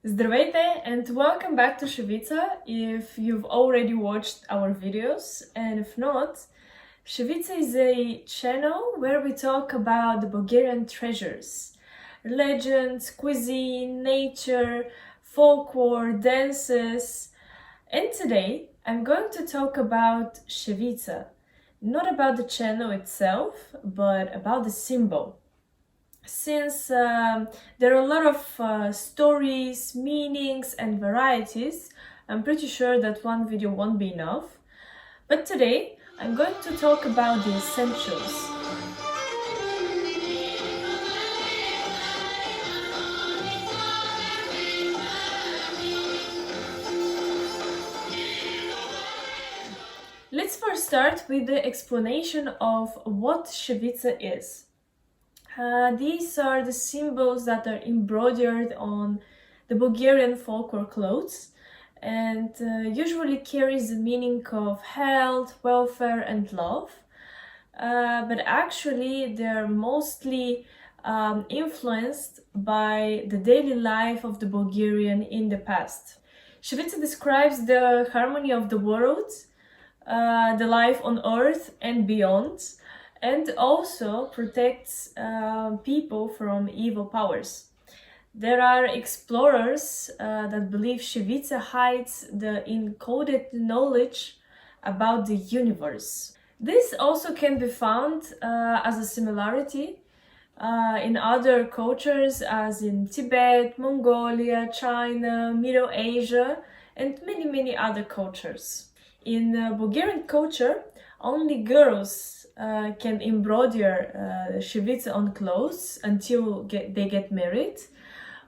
Здравейте and welcome back to Shevitsa if you've already watched our videos, and if not, Shevitsa is a channel where we talk about the Bulgarian treasures, legends, cuisine, nature, folklore, dances, and today I'm going to talk about Shevitsa, not about the channel itself, but about the symbol. Since there are a lot of stories, meanings, and varieties, I'm pretty sure that one video won't be enough. But today, I'm going to talk about the essentials. Let's first start with the explanation of what Shevitsa is. These are the symbols that are embroidered on the Bulgarian folklore clothes and usually carries the meaning of health, welfare and love. But actually they're mostly influenced by the daily life of the Bulgarian in the past. Shevitsa describes the harmony of the world, the life on earth and beyond, and also protects people from evil powers. There are explorers that believe Shevitsa hides the encoded knowledge about the universe. This also can be found as a similarity in other cultures, as in Tibet, Mongolia, China, Middle Asia, and many other cultures. In Bulgarian culture, only girls can embroider Shevitsa on clothes until they get married,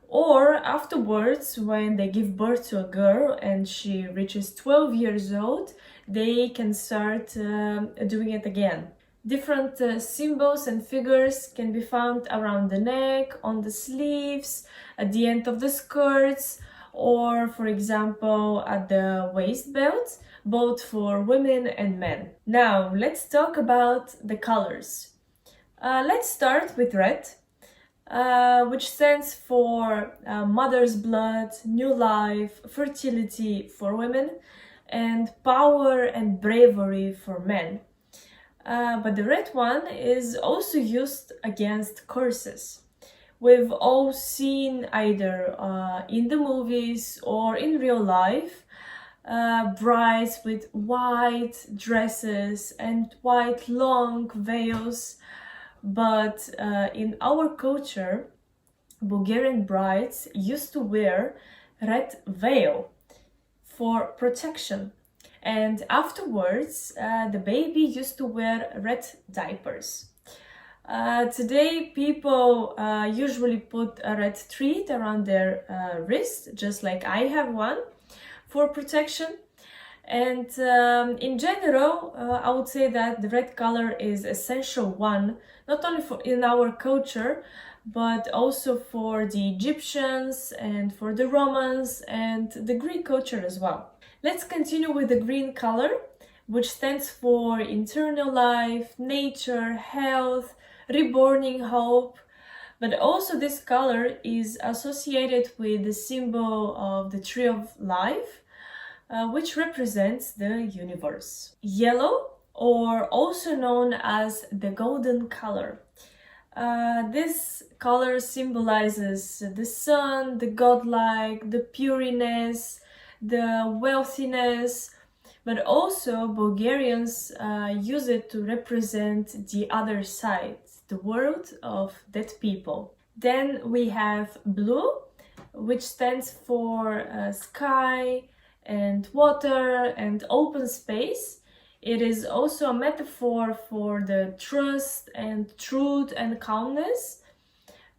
or afterwards when they give birth to a girl and she reaches 12 years old, they can start doing it again. Different symbols and figures can be found around the neck, on the sleeves, at the end of the skirts, or for example at the waist belt, both for women and men. Now let's talk about the colors. Let's start with red, which stands for mother's blood, new life, fertility for women, and power and bravery for men. But the red one is also used against curses. We've all seen either in the movies or in real life brides with white dresses and white long veils, but in our culture, Bulgarian brides used to wear red veil for protection, and afterwards the baby used to wear red diapers. Today people usually put a red thread around their wrist, just like I have one, for protection. And in general, I would say that the red color is essential one, not only for in our culture, but also for the Egyptians and for the Romans and the Greek culture as well. Let's continue with the green color, which stands for eternal life, nature, health, reborning hope. But also this color is associated with the symbol of the tree of life, which represents the universe. Yellow, or also known as the golden color. This color symbolizes the sun, the godlike, the pureness, the wealthiness, but also Bulgarians use it to represent the other side, the world of dead people. Then we have blue, which stands for sky and water and open space. It is also a metaphor for the trust and truth and calmness.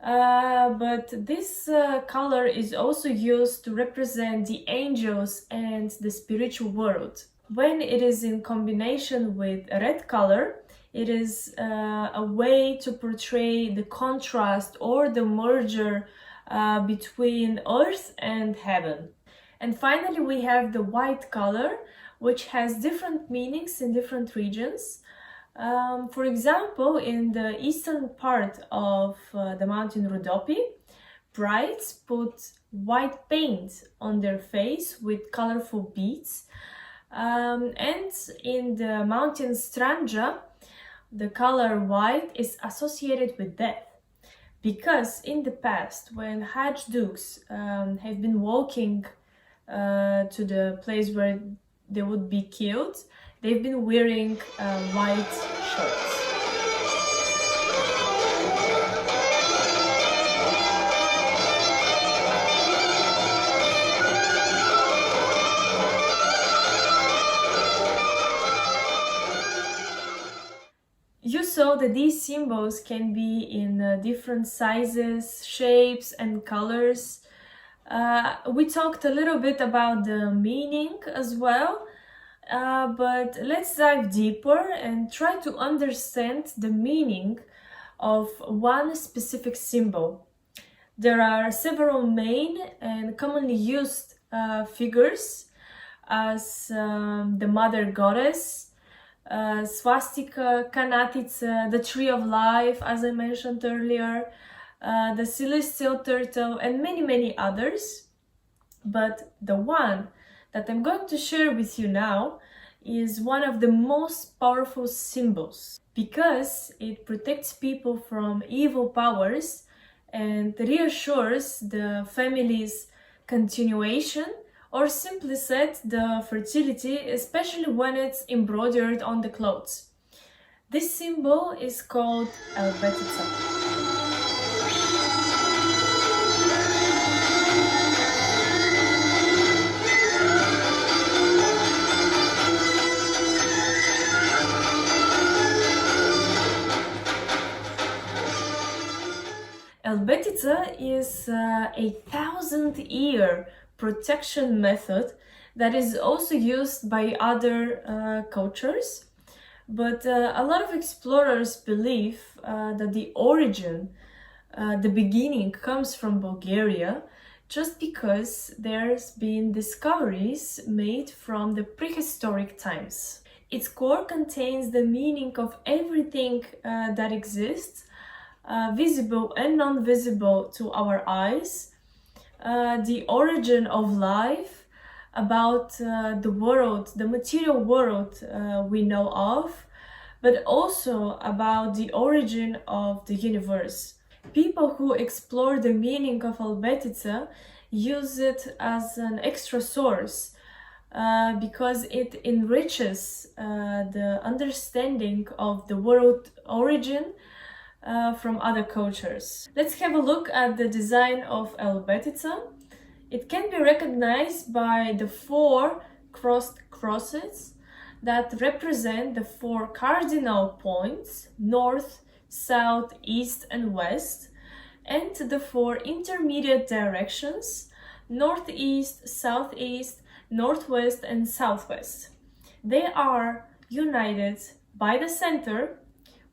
But this color is also used to represent the angels and the spiritual world. When it is in combination with a red color, it is a way to portray the contrast or the merger between earth and heaven. And finally, we have the white color, which has different meanings in different regions. For example, in the eastern part of the mountain Rhodope, brides put white paint on their face with colorful beads. And in the mountain Stranja, the color white is associated with death. Because in the past, when Hajj dukes have been walking to the place where they would be killed, they've been wearing white shirts. You saw that these symbols can be in different sizes, shapes, and colors. We talked a little bit about the meaning as well, but let's dive deeper and try to understand the meaning of one specific symbol. There are several main and commonly used figures as the mother goddess, swastika, kanatitsa, the tree of life, as I mentioned earlier, the celestial turtle, and many others. But the one that I'm going to share with you now is one of the most powerful symbols because it protects people from evil powers and reassures the family's continuation, or simply said, the fertility, especially when it's embroidered on the clothes. This symbol is called Elbetitsa. Elbetitsa is a 1,000-year protection method that is also used by other cultures. But a lot of explorers believe that the origin, the beginning, comes from Bulgaria, just because there's been discoveries made from the prehistoric times. Its core contains the meaning of everything that exists, visible and non-visible to our eyes, the origin of life, about the world, the material world we know of, but also about the origin of the universe. People who explore the meaning of Elbetitsa use it as an extra source because it enriches the understanding of the world origin from other cultures. Let's have a look at the design of Elbetitsa. It can be recognized by the 4 crossed crosses that represent the 4 cardinal points, north, south, east, and west, and the 4 intermediate directions, northeast, southeast, northwest, and southwest. They are united by the center,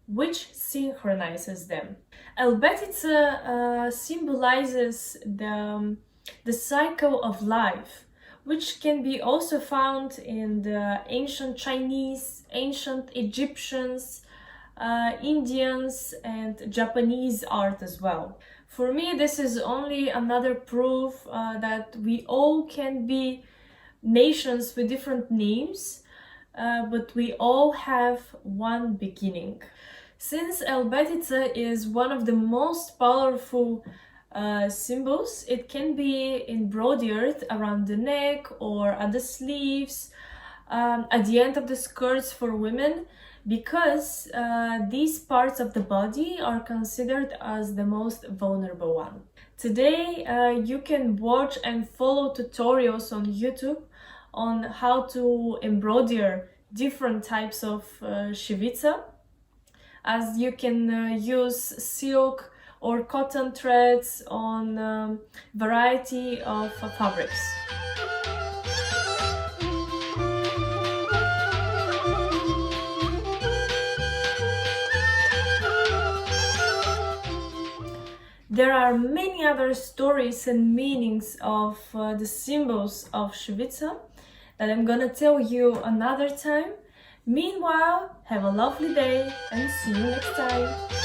which synchronizes them. Elbetitsa symbolizes the cycle of life, which can be also found in the ancient Chinese, ancient Egyptians, Indians, and Japanese art as well. For me, this is only another proof that we all can be nations with different names, but we all have one beginning. Since Elbetitsa is one of the most powerful symbols, it can be embroidered around the neck or at the sleeves, at the end of the skirts for women, because these parts of the body are considered as the most vulnerable one. Today, you can watch and follow tutorials on YouTube on how to embroider different types of Shevitsa, as you can use silk or cotton threads on variety of fabrics. There are many other stories and meanings of the symbols of Shevitsa that I'm gonna tell you another time. Meanwhile, have a lovely day and see you next time.